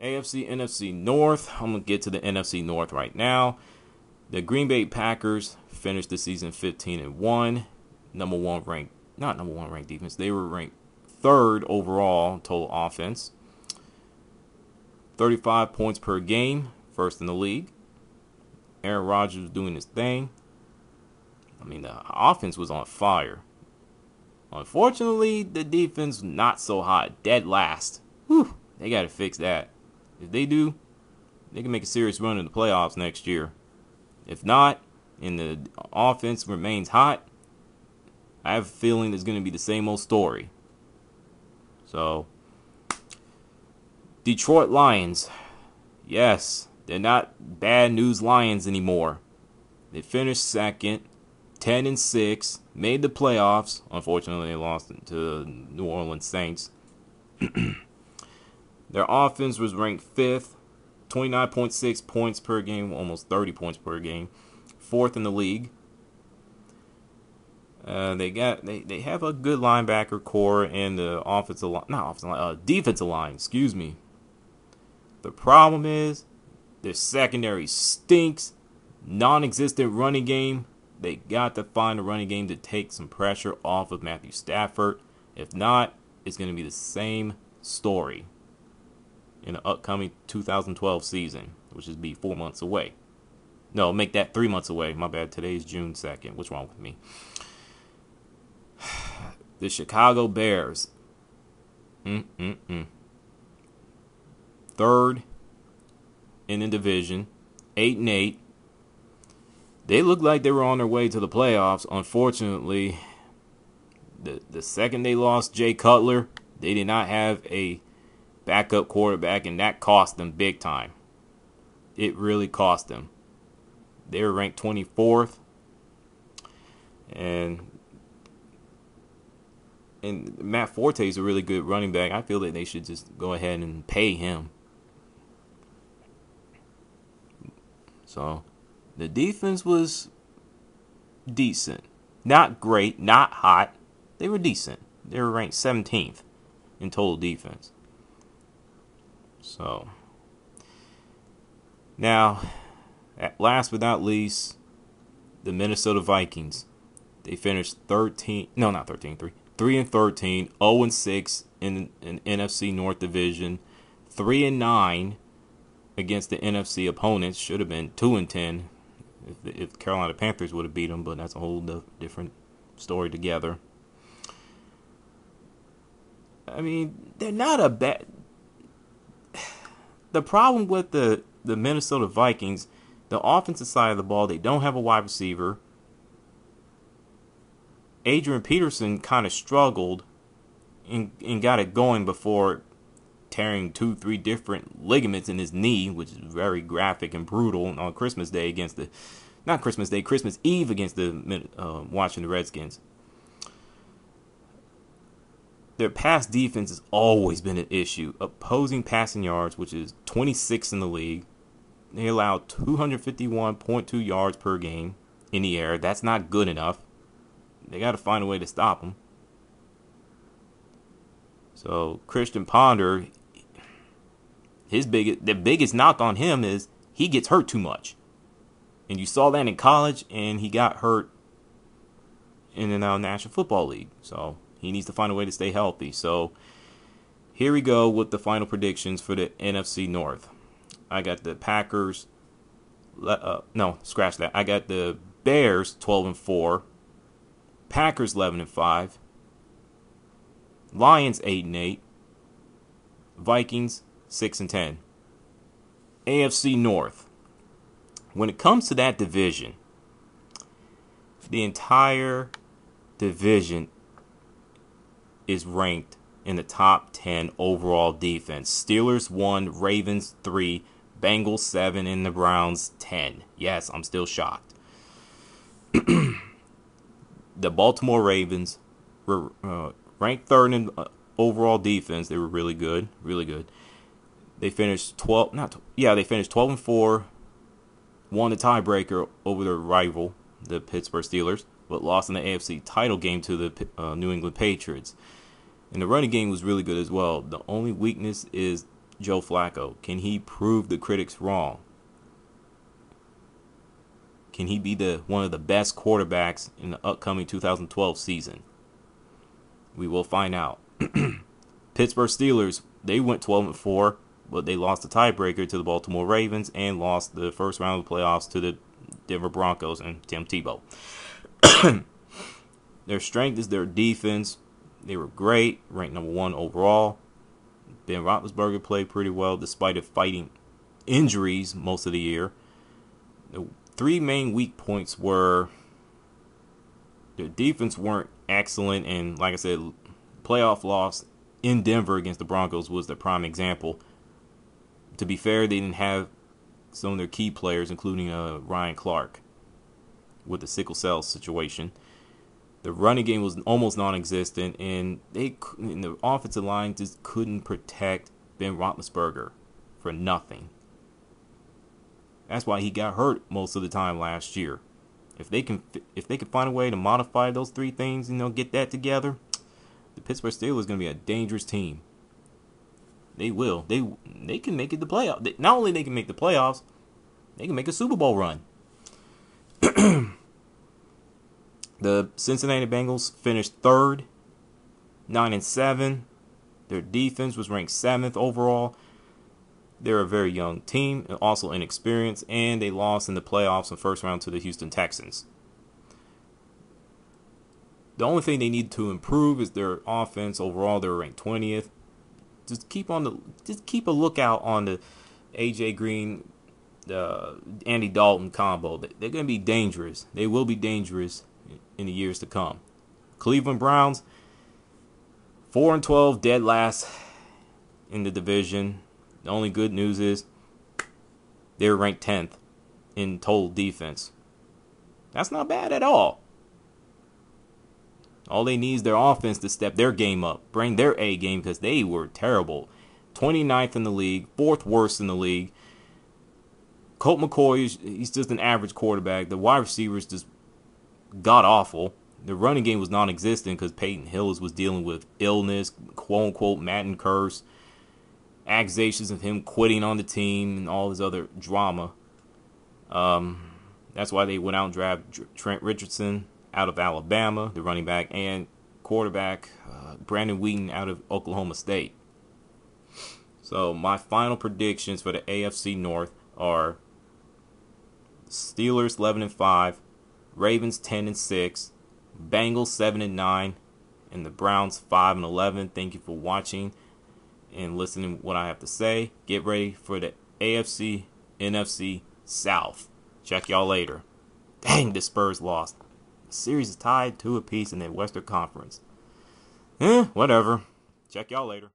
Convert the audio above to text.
AFC, NFC North. I'm going to get to the NFC North right now. The Green Bay Packers finished the season 15-1. Not number one ranked defense. They were ranked third overall in total offense. 35 points per game, first in the league. Aaron Rodgers was doing his thing. I mean, the offense was on fire. Unfortunately, the defense not so hot. Dead last. Whew, they got to fix that. If they do, they can make a serious run in the playoffs next year. If not, and the offense remains hot, I have a feeling it's going to be the same old story. So, Detroit Lions. Yes, they're not bad news Lions anymore. They finished second, 10-6, made the playoffs. Unfortunately, they lost to New Orleans Saints. Their offense was ranked fifth, 29.6 points per game, almost 30 points per game, fourth in the league. They have a good linebacker core and the defensive line. Excuse me. The problem is their secondary stinks. Non-existent running game. They got to find a running game to take some pressure off of Matthew Stafford. If not, it's going to be the same story in the upcoming 2012 season, which is be 4 months away. No, make that 3 months away. My bad. Today's June 2nd. What's wrong with me? The Chicago Bears. Third in the division. 8-8. They looked like they were on their way to the playoffs. Unfortunately, the second they lost Jay Cutler, they did not have a backup quarterback, and that cost them big time. It really cost them. They were ranked 24th, and Matt Forte is a really good running back. I feel that they should just go ahead and pay him. So, the defense was decent. Not great, not hot. They were decent. They were ranked 17th in total defense. So, now, last but not least, the Minnesota Vikings. They finished 3-13, 0-6 in NFC North division, 3-9 against the NFC opponents. Should have been 2-10 if Carolina Panthers would have beat them, but that's a whole different story together. I mean, they're not a bad. The problem with the Minnesota Vikings, the offensive side of the ball, they don't have a wide receiver. Adrian Peterson kind of struggled and got it going before tearing 2-3 different ligaments in his knee, which is very graphic and brutal on Christmas Day Christmas Eve against the Washington Redskins. Their pass defense has always been an issue. Opposing passing yards, which is 26th in the league. They allow 251.2 yards per game in the air. That's not good enough. They got to find a way to stop them. So Christian Ponder, the biggest knock on him is he gets hurt too much. And you saw that in college, and he got hurt in the National Football League. So he needs to find a way to stay healthy. So here we go with the final predictions for the NFC North. I got the Packers. Scratch that. I got the Bears 12-4. Packers 11-5. Lions 8-8. Vikings 6-10. AFC North. When it comes to that division, the entire division is ranked in the top 10 overall defense. Steelers 1, Ravens 3, Bengals 7, and the Browns 10. Yes, I'm still shocked. The Baltimore Ravens were ranked third in overall defense. They were really good, really good. They finished 12-4, won the tiebreaker over their rival, the Pittsburgh Steelers, but lost in the AFC title game to the New England Patriots. And the running game was really good as well. The only weakness is Joe Flacco? Can he prove the critics wrong? Can he be one of the best quarterbacks in the upcoming 2012 season? We will find out. Pittsburgh Steelers, they went 12-4, but they lost the tiebreaker to the Baltimore Ravens and lost the first round of the playoffs to the Denver Broncos and Tim Tebow. Their strength is their defense. They were great, ranked number 1 overall. Ben Roethlisberger played pretty well despite fighting injuries most of the year. The 3 main weak points were their defense weren't excellent, and like I said, playoff loss in Denver against the Broncos was the prime example. To be fair, they didn't have some of their key players, including Ryan Clark, with the sickle cell situation. The running game was almost non-existent, and the offensive line just couldn't protect Ben Roethlisberger for nothing. That's why he got hurt most of the time last year. If they can find a way to modify those 3 things, get that together, the Pittsburgh Steelers is going to be a dangerous team. They will. They can make it the playoffs. Not only they can make the playoffs, they can make a Super Bowl run. The Cincinnati Bengals finished 3rd, 9-7. Their defense was ranked 7th overall. They're a very young team, and also inexperienced, and they lost in the playoffs in the first round to the Houston Texans. The only thing they need to improve is their offense. Overall, they're ranked 20th. Just keep a lookout on the AJ Green, Andy Dalton combo. They're going to be dangerous. They will be dangerous in the years to come. Cleveland Browns, 4-12, dead last in the division. The only good news is they're ranked 10th in total defense. That's not bad at all. All they need is their offense to step their game up, bring their A game, because they were terrible. 29th in the league, 4th worst in the league. Colt McCoy, he's just an average quarterback. The wide receivers just god-awful. The running game was non-existent because Peyton Hillis was dealing with illness, quote-unquote Madden curse, accusations of him quitting on the team, and all his other drama. That's why they went out and drafted Trent Richardson out of Alabama, the running back, and quarterback Brandon Wheaton out of Oklahoma State. So my final predictions for the AFC North are Steelers 11-5, Ravens 10-6, Bengals 7-9, and the Browns 5-11. Thank you for watching and listening to what I have to say. Get ready for the AFC NFC South. Check y'all later. Dang, the Spurs lost. The series is tied 2 apiece in the Western Conference. Whatever. Check y'all later.